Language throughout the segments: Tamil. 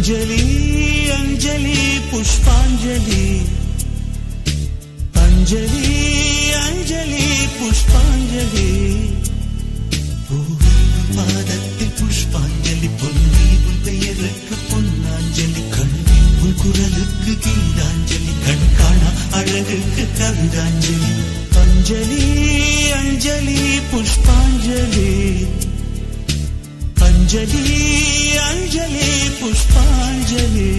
अंजलि अंजलि पुष्पांजलि अंजलि अंजलि पुष्पांजलि पादत्तिल पुष्पांजलि பொன்னி உன் பெயருக்கு பொன்னாஞ்சலி கண்ணி உன் குரலுக்கு கீதாஞ்சலி கண் காணா அழகுக்கு கவிதாஞ்சலி अंजलि अंजलि पुष्पांजलि अंजलि अंजलि पुष्पांजलि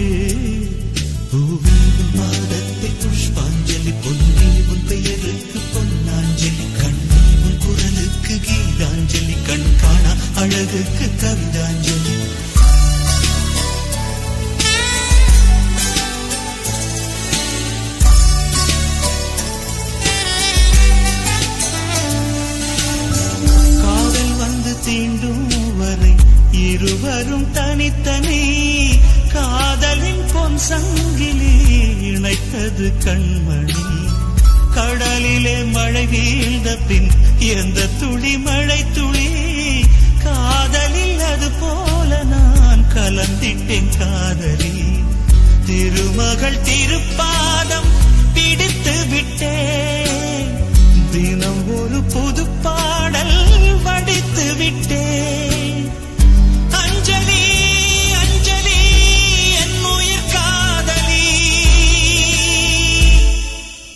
पादत्तिल पुष्पांजलि பொன்னி உன் பெயருக்கு பொன்னாஞ்சலி கண்ணி உன் குரலுக்கு கீதாஞ்சலி கண் காணா அழகுக்கு கவிதாஞ்சலி காதல் வந்து தீண்டும் வரை இருவரும் தனித்தனி காதலின் பொன் சங்கிலி இணைத்தது கண்மணி கடலிலே மழை வீழ்ந்த பின் எந்த துளி மழை துளி காதலில் அது போல நான் கலந்திட்டேன் காதலி திருமகள் திருப்பாதம் பிடித்து விட்டேன் தினம் ஒரு புது பாடல் வடித்து விட்டேன் அஞ்சலி அஞ்சலி என் உயிர் காதலி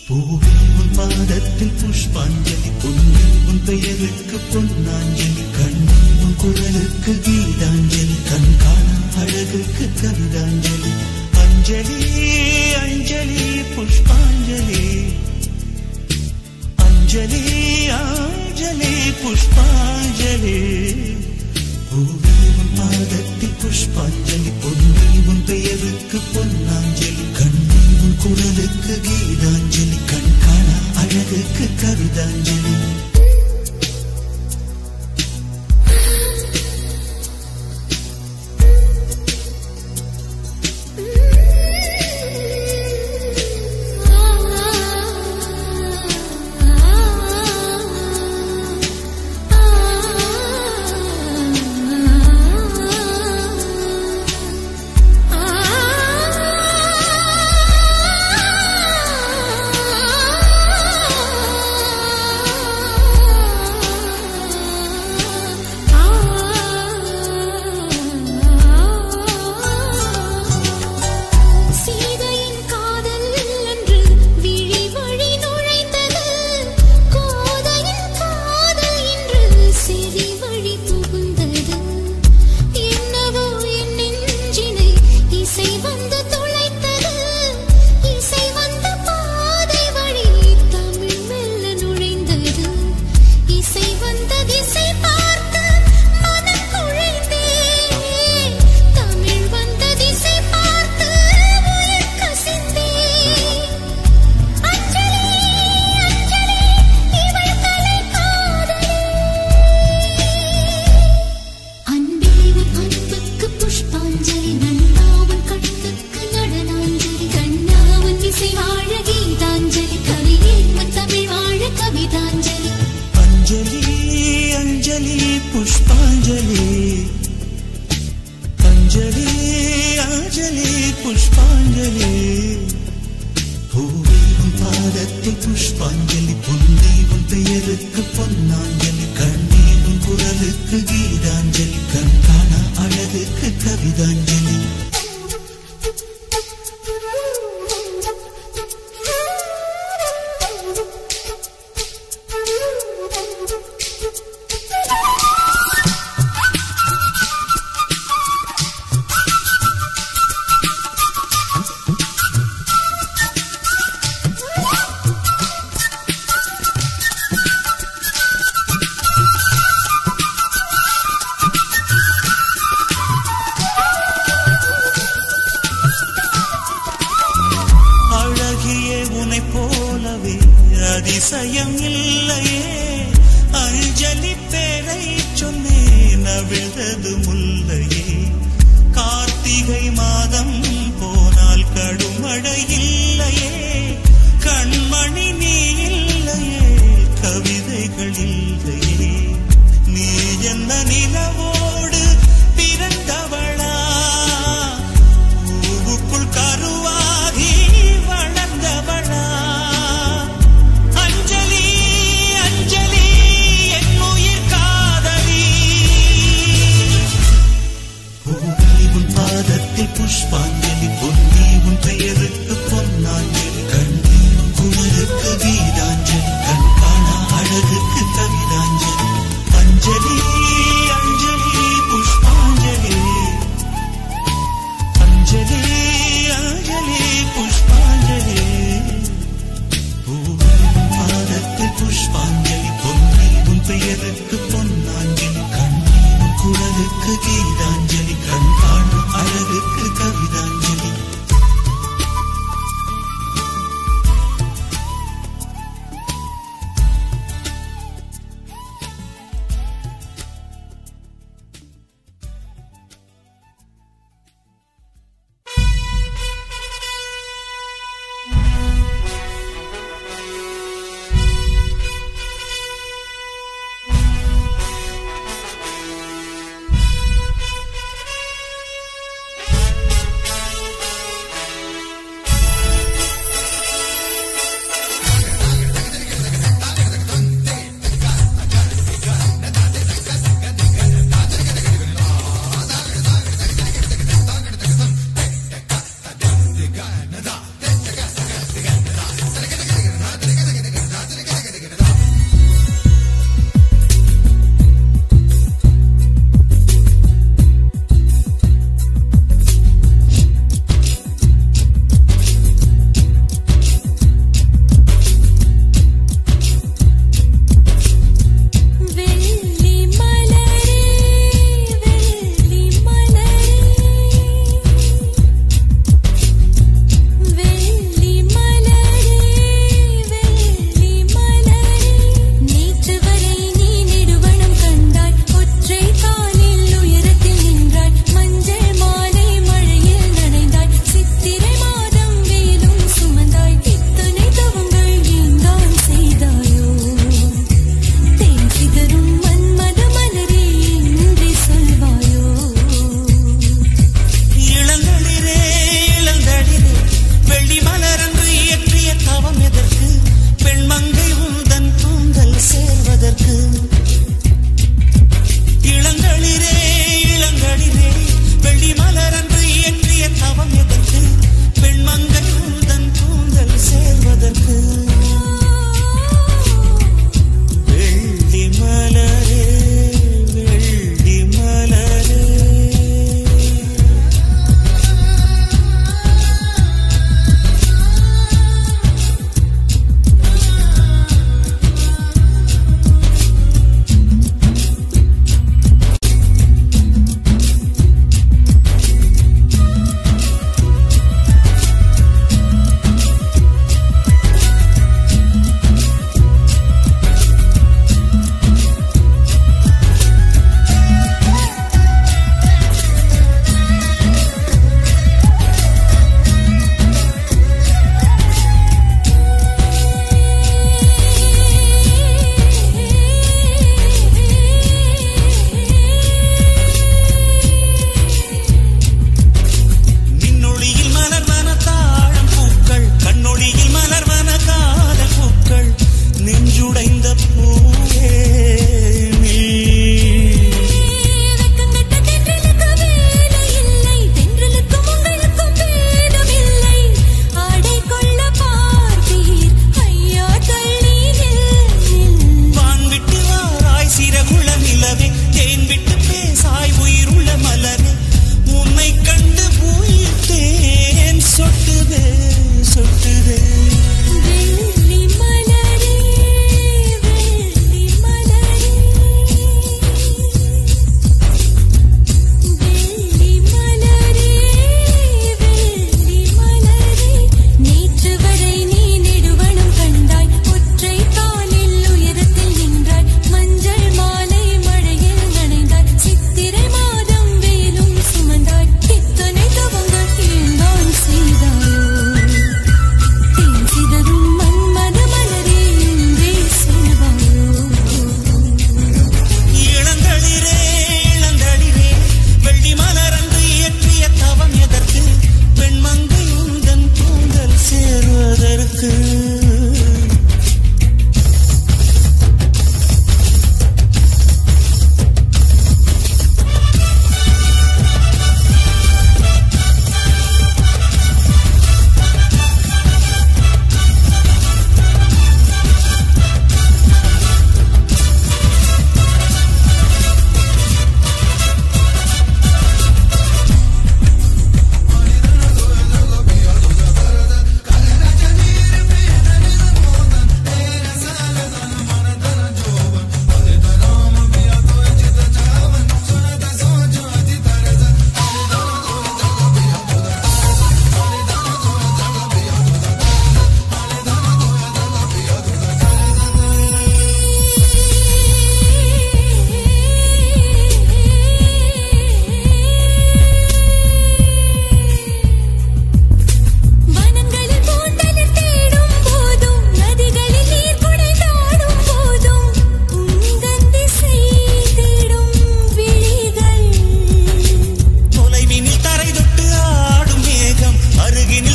பூவே உன் பாதத்தில் புஷ்பாஞ்சலி பொன்னி உன் பெயருக்கு பொன்னாஞ்சலி கண்ணி உன் குரலுக்கு கீதாஞ்சலி கண் காணா அழகுக்கு கவிதாஞ்சலி अंजलि अंजलि पुष्पांजलि अंजलि अंजलि पुष्पांजलि पादत्तिल पुष्पांजलि பொன்னி உன் பெயருக்கு பொன்னாஞ்சலி கண்ணி உன் குரலுக்கு கீதாஞ்சலி கண் காணா அழகுக்கு கவிதாஞ்சலி அதிசயம் இல்லையே அஞ்சலி பேரை சொன்னேன் அவிழ்ந்தது முல்லையே கார்த்திகை மாதம் போனால் கடுமழை இல்லையே கண்மணி நீ இல்லையே கவிதைகள் இல்லையே நீ என்ன நிலவோடு பிறந்தவளா உன் பெயருக்கு பொன்னாஞ்சலி கண்ணே குரலுக்கு கீதாஞ்சலி கண் காணா அழகுக்கு கவிதாஞ்சலி அஞ்சலி அஞ்சலி புஷ்பாஞ்சலி அஞ்சலி அஞ்சலி புஷ்பாஞ்சலி பாதத்தில் புஷ்பாஞ்சலி பொன்னி உன் பெயருக்கு பொன்னாஞ்சலி கண்ணே குரலுக்கு கீதாஞ்சலி கண் காணும் அழகுக்கு கவிதாஞ்சலி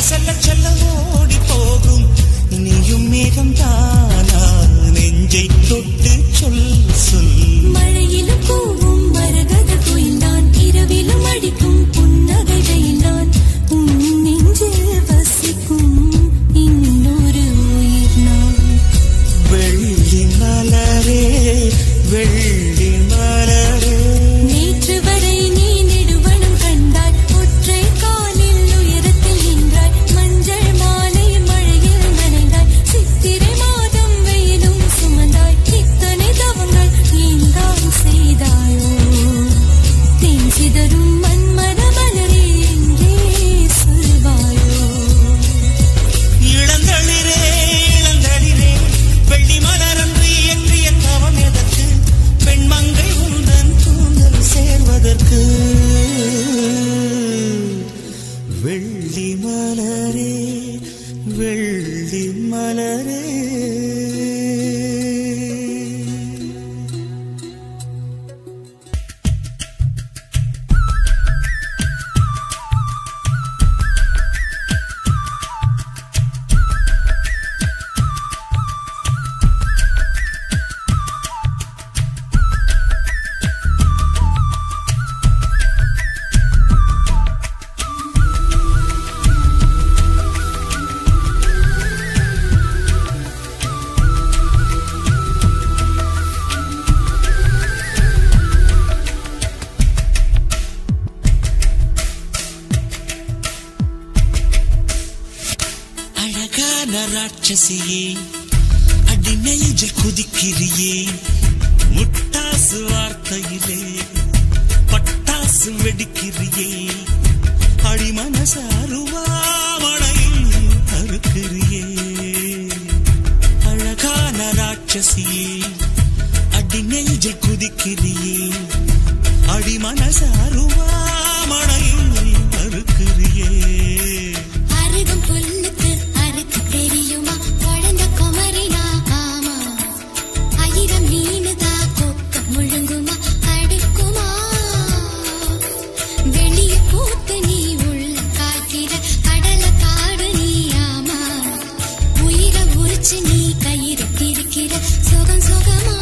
செல்ல செல்ல ஓடி போகும் நீயும் மேகம் தானா நெஞ்சை தொட்டு சொல் சொல். மழையிலும் பூவும் மரகத கோயில் நான் இரவிலும் அடிக்கும் புன்னகை வெயில் நான் உன் நெஞ்சில் வசிக்கும் இன்னொரு உயிர் நான். வெள்ளி மலரே வெள்ளி மலரே நேற்று வரை நீ நெடுவனம் கண்டாய் ஒற்றை காலில் உயரத்தில் நின்றாய் மஞ்சள் மாலை மழையில் நனைந்தாய் சித்திரை மாதம் வெயிலும் சுமந்தாய் இத்தனை தவங்கள் நீந்தான் செய்தாயோ தென் சிதறும் மன்மத மலரே எங்கே சொல்வாயோ. இளந்தளிரே இளந்தளிரே வெள்ளி மலரன்று என்றிய தவம் எதற்கு பெண்மங்கை உந்தன் தூங்கல் சேர்வதற்கு. வெள்ளி மலரே வெள்ளி மலரே ராட்சசியே அடி நெஞ்சில் குதிக்கிறியே முட்டாசு வார்த்தையிலே பட்டாசு வெடிக்கிறியே அடி மனசு அருவாமணையில் அறுக்கிறியே. அழகான ராட்சசியே அடி நெஞ்சில் குதிக்கிறியே அடி மனசு அருவாமணையில் அறுக்கிறியே. அருகும் புல்லுக்கு அறுக்கு தெரியுமா குழந்த குமரினா ஆமா ஆயிரம் மீனுதா கொக்க முழுங்குமா அடுக்குமா வெளிய பூத்து நீ உள்ள காக்கிற கடல காடு நீ ஆமா உயிரை உரிச்சு நீ கயிறு திரிக்கிற சுகம் சுகமா.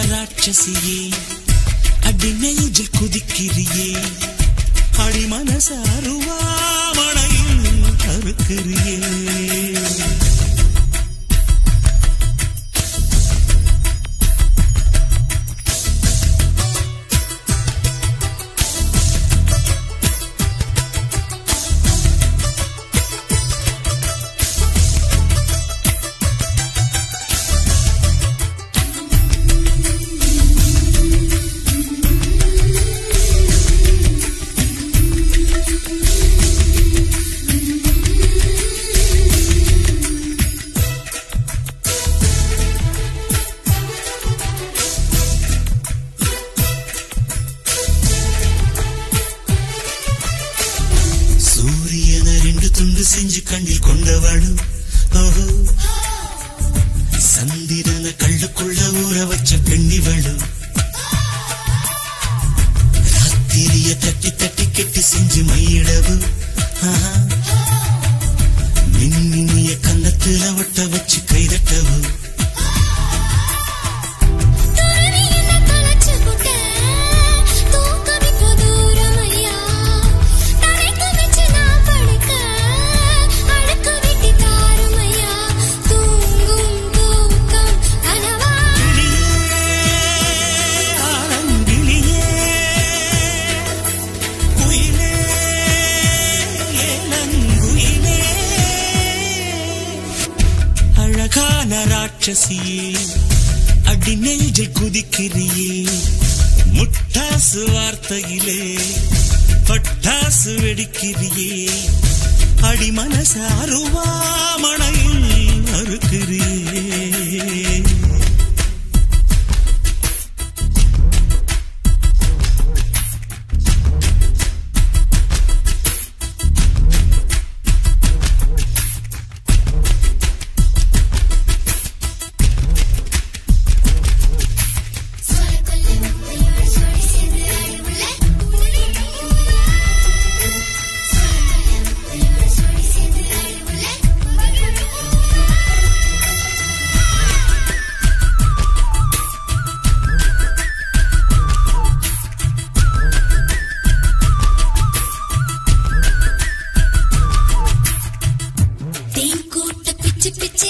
ராட்சசியே அடி நெஞ்சில் குதிக்கிறியே அடி மனசு அருவாமணையில் அறுக்கிறியே. செஞ்சு கண்ணில் கொண்டவளு ஓஹோ சந்திரன கள்ளுக்குள்ள ஊற வச்ச பெண்ணிவளு ராத்திரிய தட்டி தட்டி கெட்டி செஞ்சு மையிடவு மின்னிய கன்னத்துல ஒட்ட வச்சு கைதட்டவு ராட்சசியே அடி நெஞ்சில் குதிக்கிறியே முட்டாசு வார்த்தையிலே பட்டாசு வெடிக்கிறியே அடி மனசு அருவாமணையில் அறுக்கிறியே.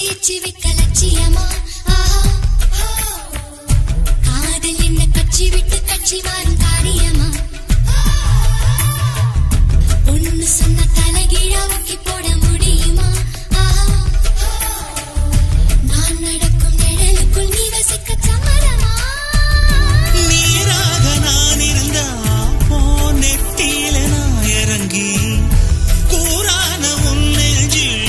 எச்சி வைக்க லட்சியமா காதல் என்ன கட்சி விட்டு கட்சி மாறும் காரியமா ஒன்னு சொன்ன தலைகீழா ஊக்கி போட முடியுமா நான் நடக்கும் நிழலுக்குள் நீ வசிக்க சம்மதமா நீராக நான் இருந்தா நெத்தியில நான் இறங்கி கூறான உன் நெஞ்சில்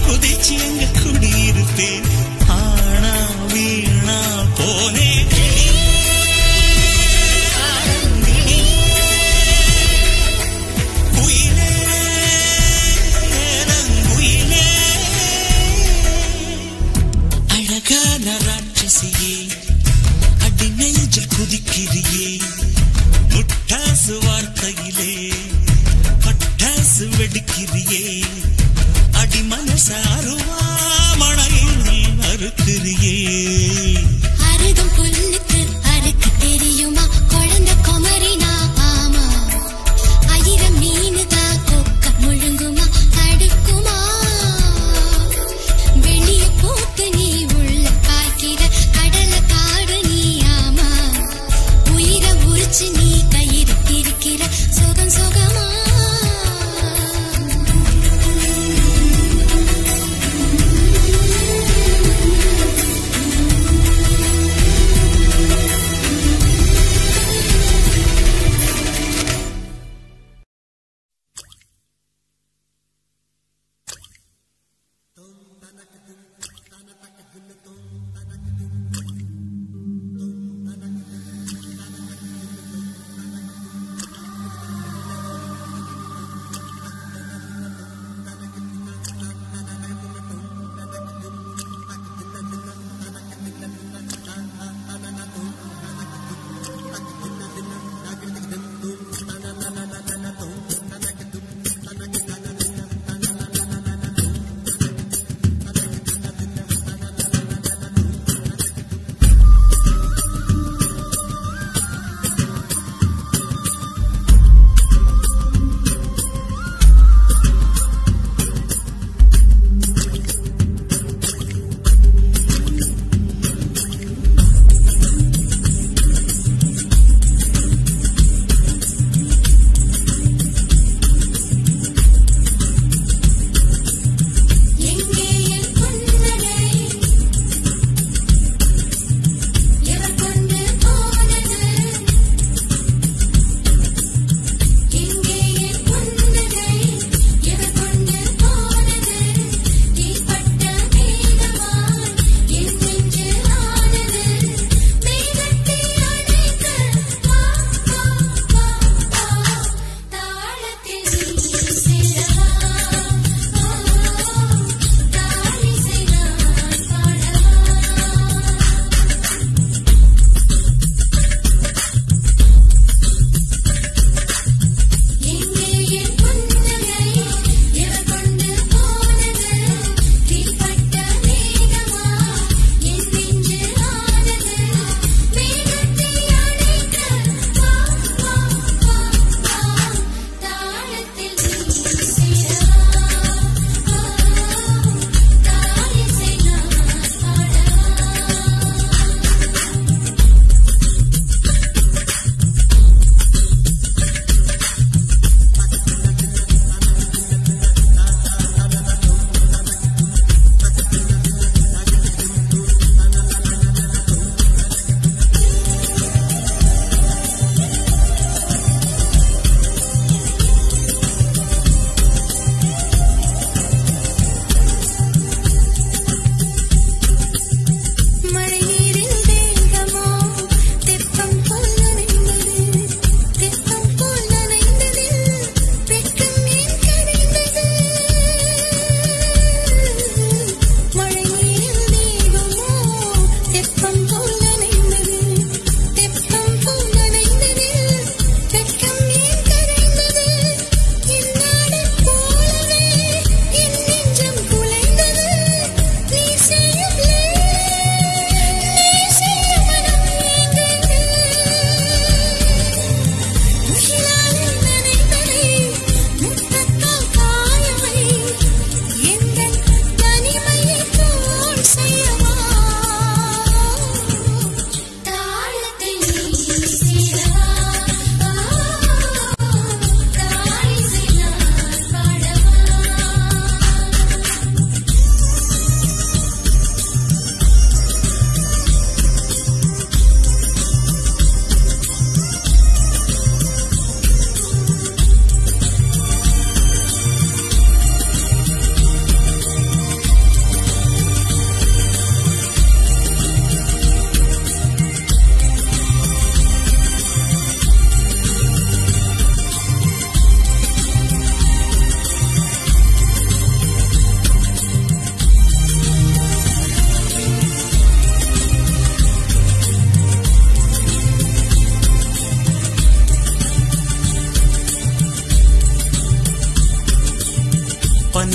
குதிச்சு அங்க குடியிருப்பேன் ஆனா வீணா போனே அழகான ராட்சசியே அடி நெஞ்சில் குதிக்கிறியே முட்டாசு வார்த்தையிலே பட்டாசு வெடிக்கிறியே அடி மனசாருவா மழையில் அறுக்கிறியே அருகும் புல்லுக்கு அறுக்க தெரியுமா குழந்தை குமரினா ஆமா ஆயிரம் மீனுதா கொக்க முழுங்குமா அடுக்குமா வெளிய பூத்து நீ உள்ள காய்க்கிற கடல காடு நீ ஆமா உயிரை உரிச்சு நீ கயிறு திரிக்கிற சுகம் சுகமா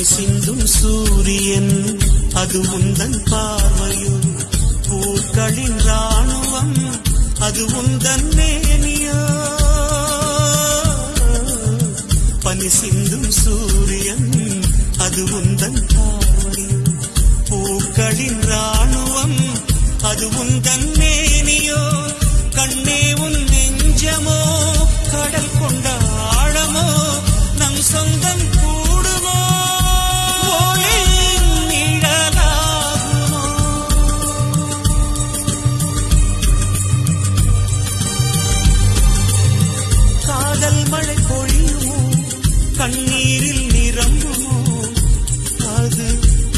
சிந்தும் சூரியன் அது உந்தன் பார்வையோ, பூக்களின் ராணுவம் அது உந்தன் மேனியோ. பனி சிந்தும் சூரியன் அது உந்தன் பார்வையோ, பூக்களின் ராணுவம் அது உந்தன் மேனியோ. கண்ணே உன் நெஞ்சமோ கடல் கொண்ட ஆழமோ, நம் சொந்தம் கூடுமோ நிழலாகுமோ. காதல் மழை பொழியுமோ, கண்ணீரில் நிரம்புமோ, அது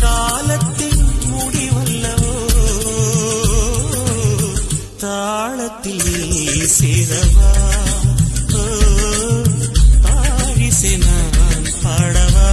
காலத்தின் முடிவல்லவோ. தாளத்தில் சேரவா ஆழிசை நான் பாடவா.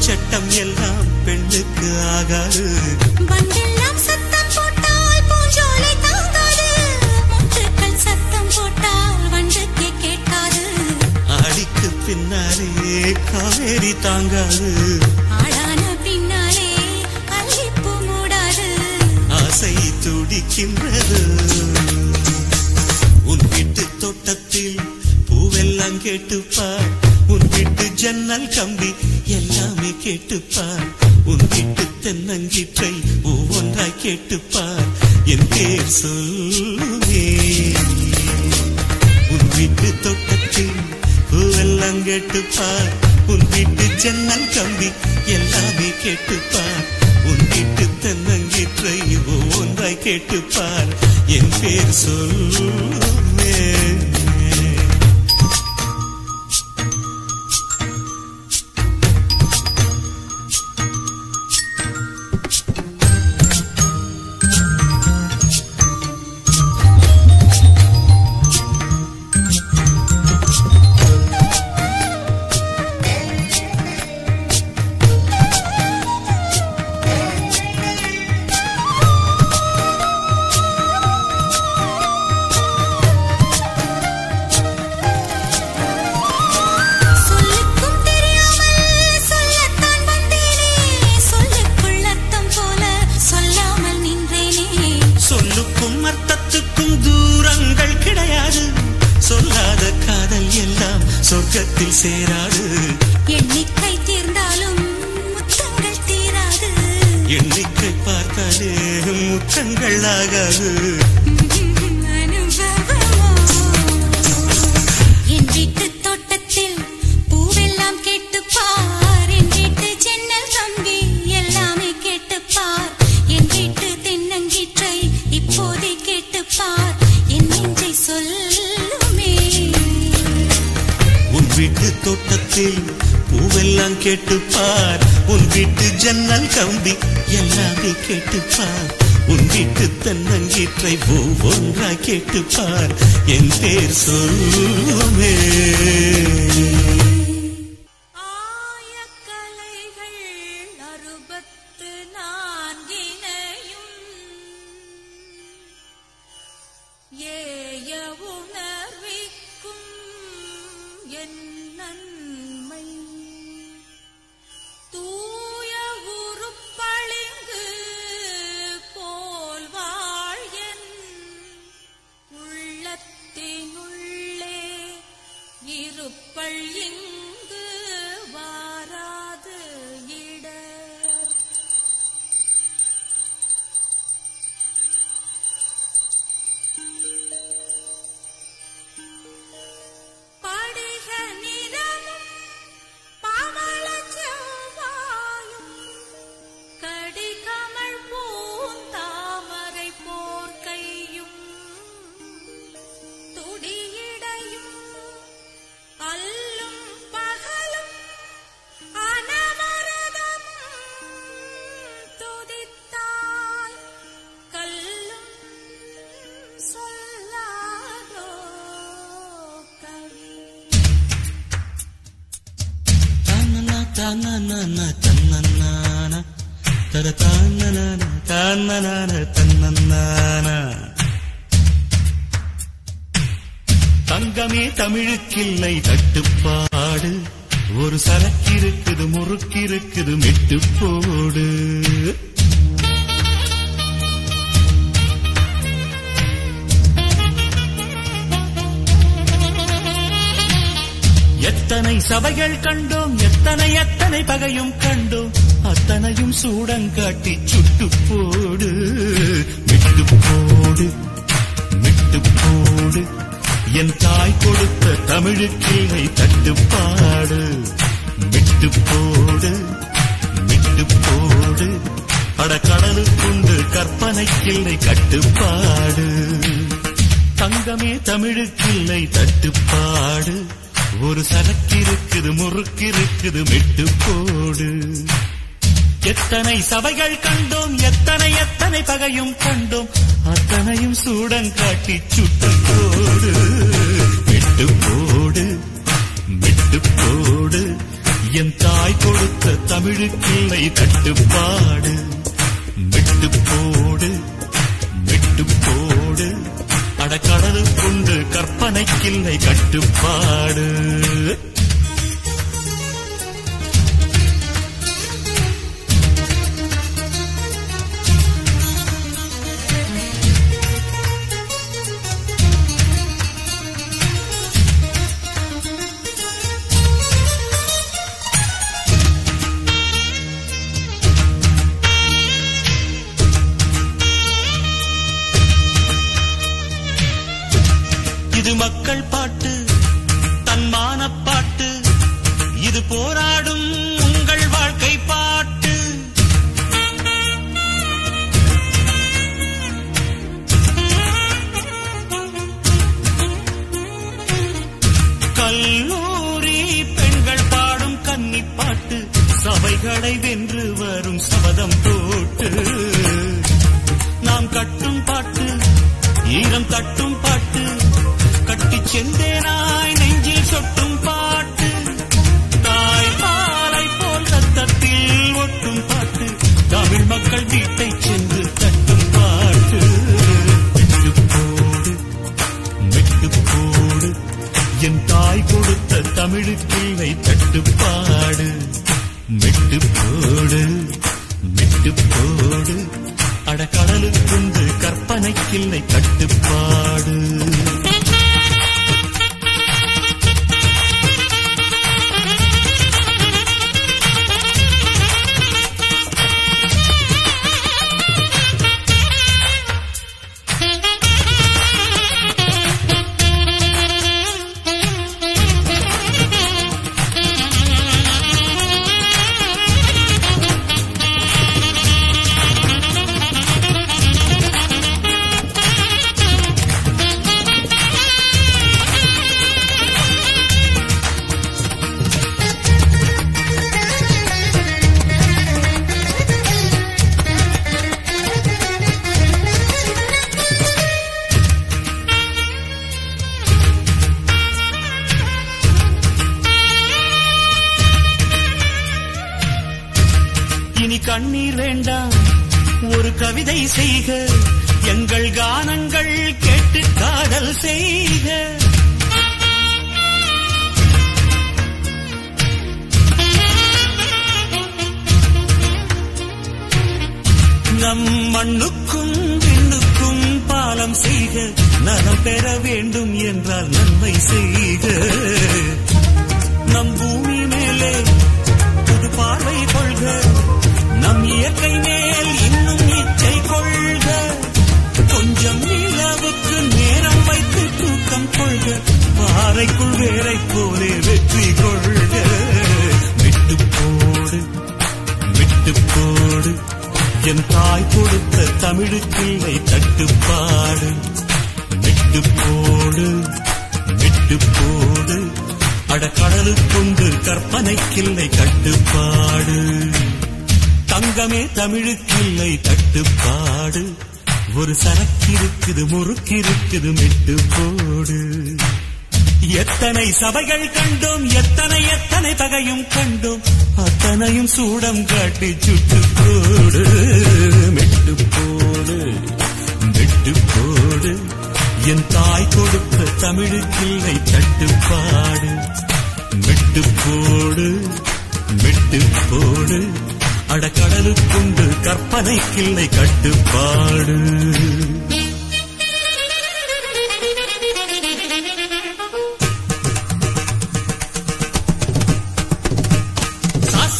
சட்டம் எல்லாம் பெண்ணுக்கு ஆகாது. வண்டெல்லாம் சத்தம் போட்டால் பூஞ்சோலை தாங்காது, முற்றுக்கள் சத்தம் போட்டால் வண்டுக்கே கேட்காது. ஆடிக்கு பின்னாலே காவேரி தாங்காது, ஆடான பின்னாலே அல்லிப்பூ மூடாது. ஆசை துடிக்கின்றது உன் வீட்டு தோட்டத்தில் பூவெல்லாம் கேட்டுப்பார், உன் வீட்டு ஜன்னல் கம்பி எல்லாமே கேட்டுப்பார், உன் வீட்டு தென்னங்கீற்றை ஒவ்வொன்றாய் கேட்டுப்பார், என் பேர் சொல்லுவே. உன் வீட்டு தோட்டத்தில் பூவெல்லாம் கேட்டுப்பார், உன் வீட்டு ஜன்னல் கம்பி எல்லாமே கேட்டுப்பார், உன் வீட்டு தென்னங்கீற்றை ஒவ்வொன்றாய் கேட்டுப்பார், என் பேர் சொல்லுவே. சொர்க்கத்தில் சேராது. எண்ணிக்கை தீர்ந்தாலும் முத்தங்கள் தீராது. எண்ணிக்கை பார்த்தாலே முத்தங்கள் ஆகாது. என் வீட்டு தோட்டத்தில் பூவெல்லாம் கேட்டுப்பார். என் வீட்டு ஜன்னல் கம்பி எல்லாமே கேட்டுப்பார். என் வீட்டு தென்னங்கீற்றை இப்போதே கேட்டுப்பார். என் நெஞ்சை சொல்லுமே. உன் வீட்டு தோட்டத்தில் பூவெல்லாம் கேட்டுப்பார். உன் வீட்டு ஜன்னல் கம்பி எல்லாமே கேட்டுப்பார். உன் வீட்டு தென்னங்கீற்றை ஒவ்வொன்றாய் கேட்டுப்பார். என் பேர் சொல்லுமே. ஆயக்கலைகள் 64 ஏய உணர்விக்கும் என் நன்மை தூய உருப்பளிங்கு போல் வாழ்யன் உள்ளத்தினுள்ளே இருப்பள் இங்கு வாராது இடர். படிக நிறமும் பவள செவ்வாயும் கடிகமழ் பூந்தாமரை போர்க்கையும் துடியிடையும் அல்லும் பகலும் அனவரதமும் துதித்தாய் கல்லும் சொல்லாதோ கவி. தன்னன்னா தன்னன்னானா தர தன்னனானா தன்னனானா தன்னன்னானா. தங்கமே தமிழுக்கில்லை தட்டுப்பாடு. ஒரு சரக்கிருக்குது முறுக்கிருக்குது மெட்டு போடு. எத்தனை சபைகள் கண்டோம், எத்தனை எத்தனை பகையும் கண்டோம். அத்தனையும் சூடங்காட்டி சுட்டு போடு. விட்டு போடு விட்டு போடு. என் தாய் கொடுத்த தமிழுக்கில்லை தட்டுப்பாடு. விட்டு போடு விட்டு போடு. அடக்கடலுக்குண்டு கற்பனைக்கில்லை கட்டுப்பாடு. தங்கமே தமிழுக்கில்லை தட்டுப்பாடு. ஒரு சரக்கிருக்குது முறுக்கிருக்குது மெட்டு போடு. எத்தனை சபைகள் கண்டோம், எத்தனை எத்தனை பகையும் கண்டோம். அத்தனையும் சூடங்காட்டி சுட்டு போடு. மெட்டு போடு மெட்டு போடு. என் தாய் கொடுத்த தமிழுக்கில்லை தட்டுப்பாடு. மெட்டு போடு மெட்டு போடு. அடக்கடலுக்குண்டு கற்பனைக்கில்லை கட்டுப்பாடு. இது மக்கள் பாட்டு, தன்மான பாட்டு. இது போராடும் உங்கள் வாழ்க்கை பாட்டு. கல்லூரி பெண்கள் பாடும் கன்னி பாட்டு. சபைகளை வென்று வரும் சபதம் போட்டு. நாம் கட்டும் பாட்டு, ஈரம் தட்டும் பாட்டு. கட்டி செந்தேனாய் நெஞ்சில் சொட்டும் பாட்டு. தாய் பாலை போல் ரத்தத்தில் ஒட்டும் பாட்டு. தமிழ் மக்கள் வீட்டை சென்று தட்டும் பாட்டு. விட்டு போடு விட்டு போடு. என் தாய் கொடுத்த தமிழுக்கில்லை தட்டுப்பாடு. விட்டு போடு விட்டு போடு. அடக்கடலுக்குண்டு கற்பனைக்கில்லை கட்டுப்பாடு. இனி கண்ணீர் வேண்டாம், ஒரு கவிதை செய்க, எங்கள் கானங்கள் கேட்டு காதல் செய்க. நம் மண்ணுக்கும் விண்ணுக்கும் பாலம் செய்க, நலம் பெற வேண்டும் என்றால் நன்மை செய்க. நம் பூமி மேலே புது பார்வை கொள்க, நம் இயற்கை மேல் இன்னும் இச்சை கொள்க. கொஞ்சம் நிலவுக்கு நேரம் வைத்து தூக்கம் கொள்க, பாறைக்குள் வேரை போலே வெற்றி கொள்க. விட்டு போடு விட்டு போடு, என் தாய் கொடுத்த தமிழுக்கில்லை தட்டுப்பாடு. விட்டு போடு விட்டு போடு, அடக்கடலுக்குண்டு கற்பனைக்கில்லை கட்டுப்பாடு. தங்கமே தமிழுக்கில்லை தட்டுப்பாடு, ஒரு சரக்கிருக்குது முறுக்கிருக்குது விட்டு போடு. எத்தனை சபைகள் கண்டோம், எத்தனை எத்தனை பகையும் கண்டோம், அத்தனையும் சூடம் காட்டி சுட்டு போடு. விட்டு போடு விட்டு போடு, என் தாய் கொடுத்த தமிழுக்கில்லை தட்டுப்பாடு. விட்டு போடு விட்டு போடு, அடக்கடலுக்குண்டு கற்பனைக்கில்லை கட்டுப்பாடு.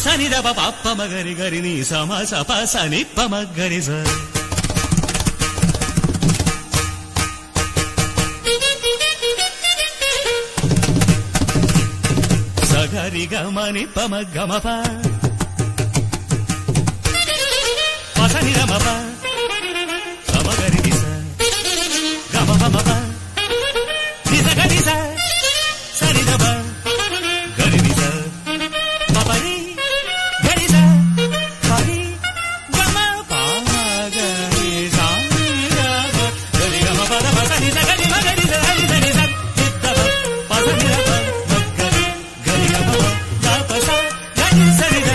சனித பாப்ப மகரி கரி நீ சம சப சனி பமகரி ச. சகரி கமனி பம கமப பசனி ரமப சமகரி நிச கமபமப நிசகரி ச சரிதப கரி நிச பபரி சரி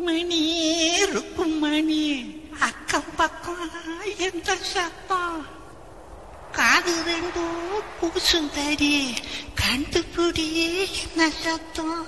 ருக்குமணி ருக்குமணி அக்கம் பக்கம் எந்த சத்தம் காது ரெண்டும் பூசுந்தடி கண்டுபிடி என்ன சத்தம்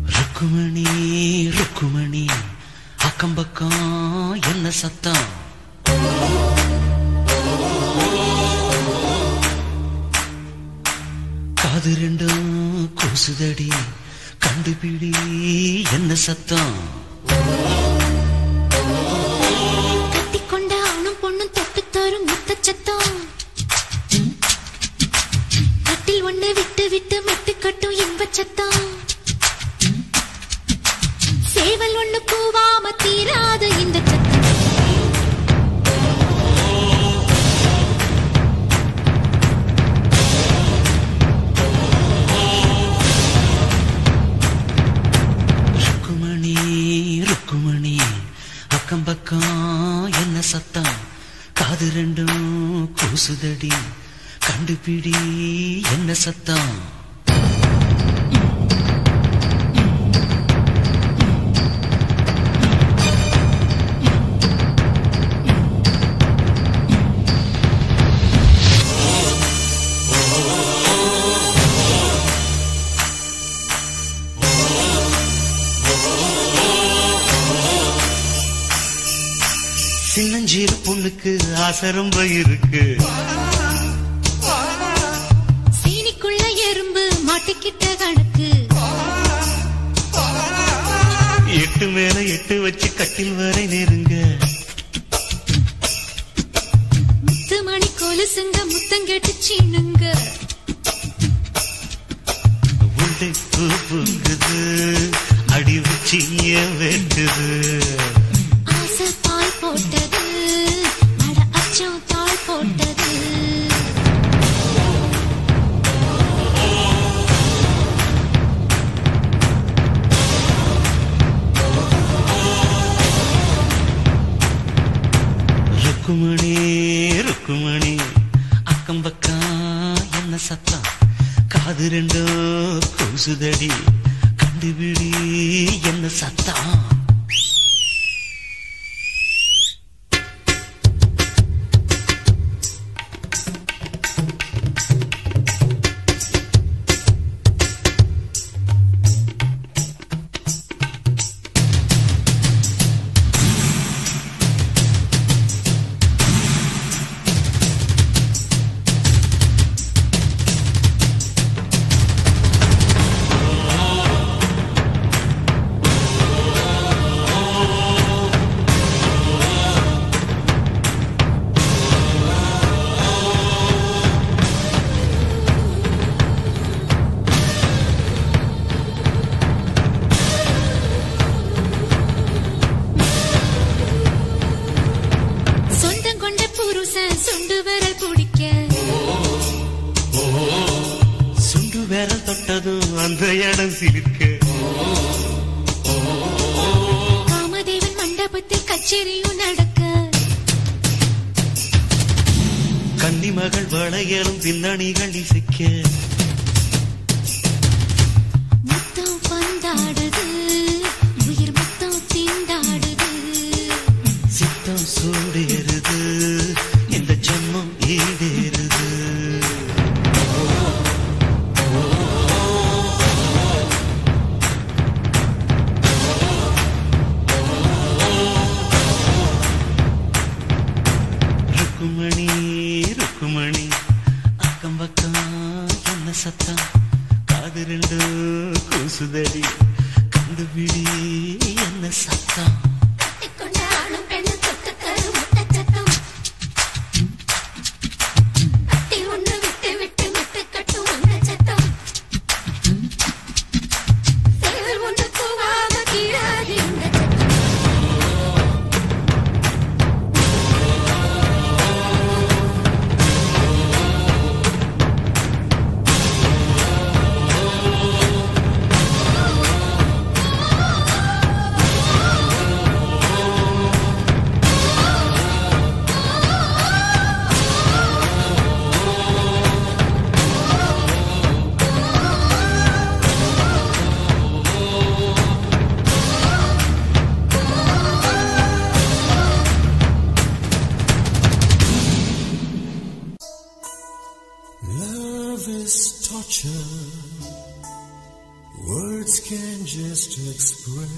ருக்குமணி ருக்குமணி அக்கம் பக்கம் என்ன சத்தம் காது ரெண்டும் கூசுதடி கண்டுபிடி என்ன சத்தம் கட்டிக்கொண்ட ஆணும் பொண்ணும் தொட்டு தரும் முத்த சத்தம் கட்டில் ஒண்ணு விட்டு விட்டு மெட்டு கட்டும் இன்ப சத்தம் சேவல் ஒண்ணு கூவாம தீராத இந்த சத்தம் ருக்குமணி ருக்குமணி அக்கம் பக்கம் என்ன சத்தம் காது ரெண்டும் கூசுதடி கண்டுபிடி என்ன சத்தம் சின்னஞ்சீரு பொண்ணுக்கு ஆசை ரொம்ப இருக்கு சீனிக்குள்ள எறும்பு மாட்டிக்கிட்ட கணக்கு எட்டு மேல எட்டு வச்சு கட்டில் வரை நெருங்க முத்து மணி கொலுசுங்க முத்தம் கேட்டு சீனுங்க உண்டை பூங்குது அடி வச்சிய வெட்டுது ஆசை பால் போட்டது அட அச்சம் தாள் போட்டது ருக்குமணி ருக்குமணி அக்கம் பக்கம் என்ன சத்தம் காது ரெண்டும் கூசுதடி கண்டுபிடி என்ன சத்தம் சுண்டு விரல் பிடிக்க சுண்டு விரல் தொட்டதும் அந்த இடம் சிலிர்க்க காமதேவன் மண்டபத்தில் கச்சேரியும் நடக்க கன்னிமகள் வளையலும் பின்னணிகள் இசைக்க முத்தம் பந்தாடுது உயிர் முத்தம் திண்டாடுது சித்தம் சூடேறுது இந்த ஜன்மம் ஈடேறுது ருக்குமணி ருக்குமணி அக்கம் பக்கம் என்ன என்ன சத்தம் Words can just express.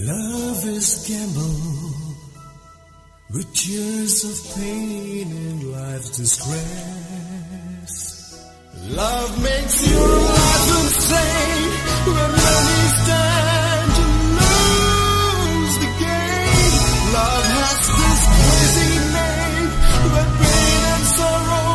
Love is gamble with tears of pain and life's distress. Love makes your life insane when many stand to lose the game. Love has this crazy name when pain and sorrow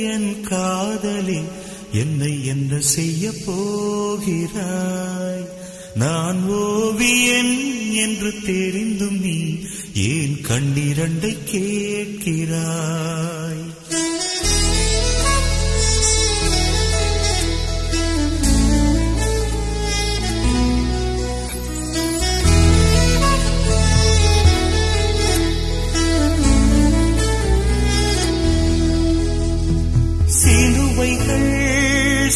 என் காதலே என்னை என்ன செய்ய போகிறாய் நான் ஓவியன் என்று தெரிந்தும் நீ ஏன் கண்ணிரண்டை கேட்கிறாய்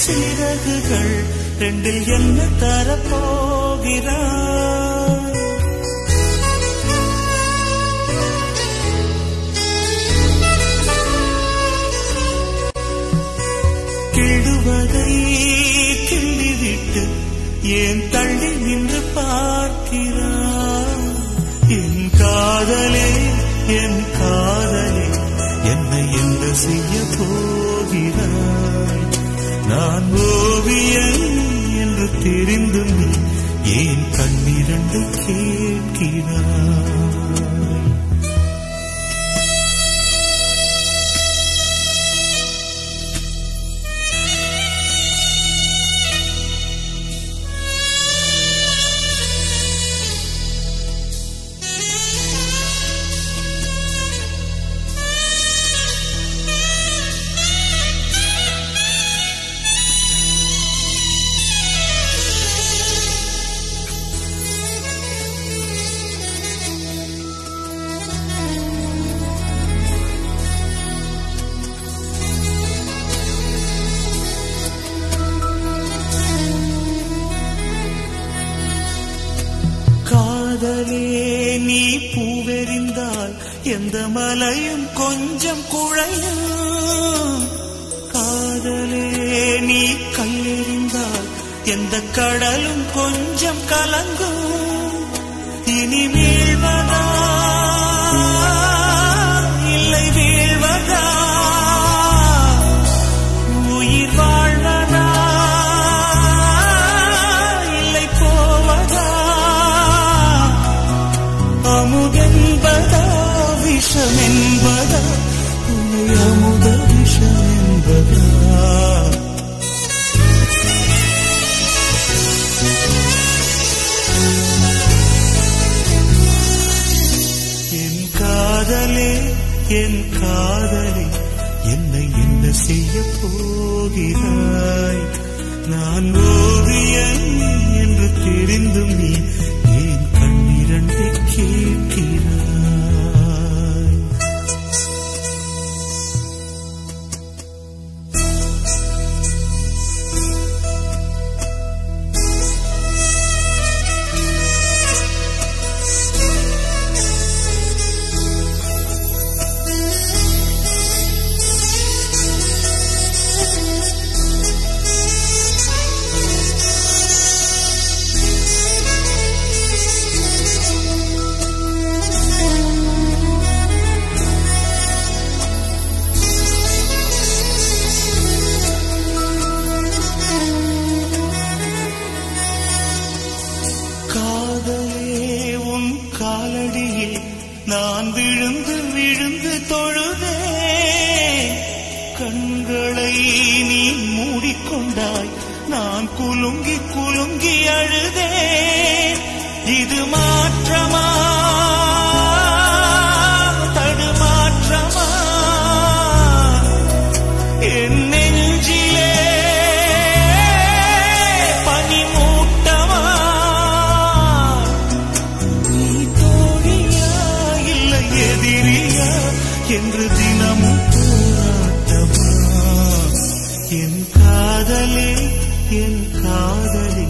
சிறகுகள் ரெண்டில் என்ன தரப்போகிறாய் கிடுவதை கிள்ளிவிட்டு ஏன் தள்ளி நின்று பார்க்கிறாய் என் காதலே என்னை என்ன செய்ய போகிறாய் நான் ஓவியன் என்று தெரிந்தும் ஏன் கண்ணிரண்டு கேட்கிறாய் நீ பூவெறிந்தால் எந்த மலையும் கொஞ்சம் குழையும் காதலே நீ கல்லெறிந்தால் எந்த கடலும் கொஞ்சம் கலங்கும் இனி வீழ்வதா இல்லை வீழ்வதா உயிர் வாழ்வதா இல்லை போவதா அமுதென்பதா விஷமென்பதா உன்னை அமுத விஷமென்பதா என் காதலே என்னை என்ன செய்ய போகிறாய் நான் ஓவியன் என்று தெரிந்தும் நீ ஏன் கண்ணிரண்டை கேட்கிறாய் குலுங்கி குலுங்கி அழுதேன். இது மாற்றமா தடுமாற்றமா என் நெஞ்சிலே பனிமூட்டமா? நீ தோழியா இல்லை எதிரியா என்று தினமும் போராட்டமா? என் காதலே என் காதலே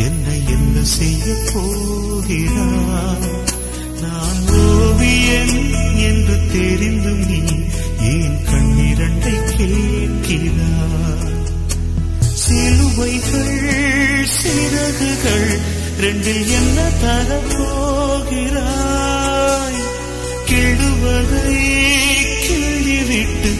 என்னை என்ன செய்ய போகிறாய்? நான் ஓவியன் என்று தெரிந்தும் நீ ஏன் கண்ணிரண்டை கேட்கிறாய்? சிலுவைகள் சிறகுகள் ரெண்டில் என்ன தரப்போகிறாய்? கெடுவதை கிள்ளிவிட்டு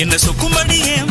என்ன சொக்கும்படி ஏன்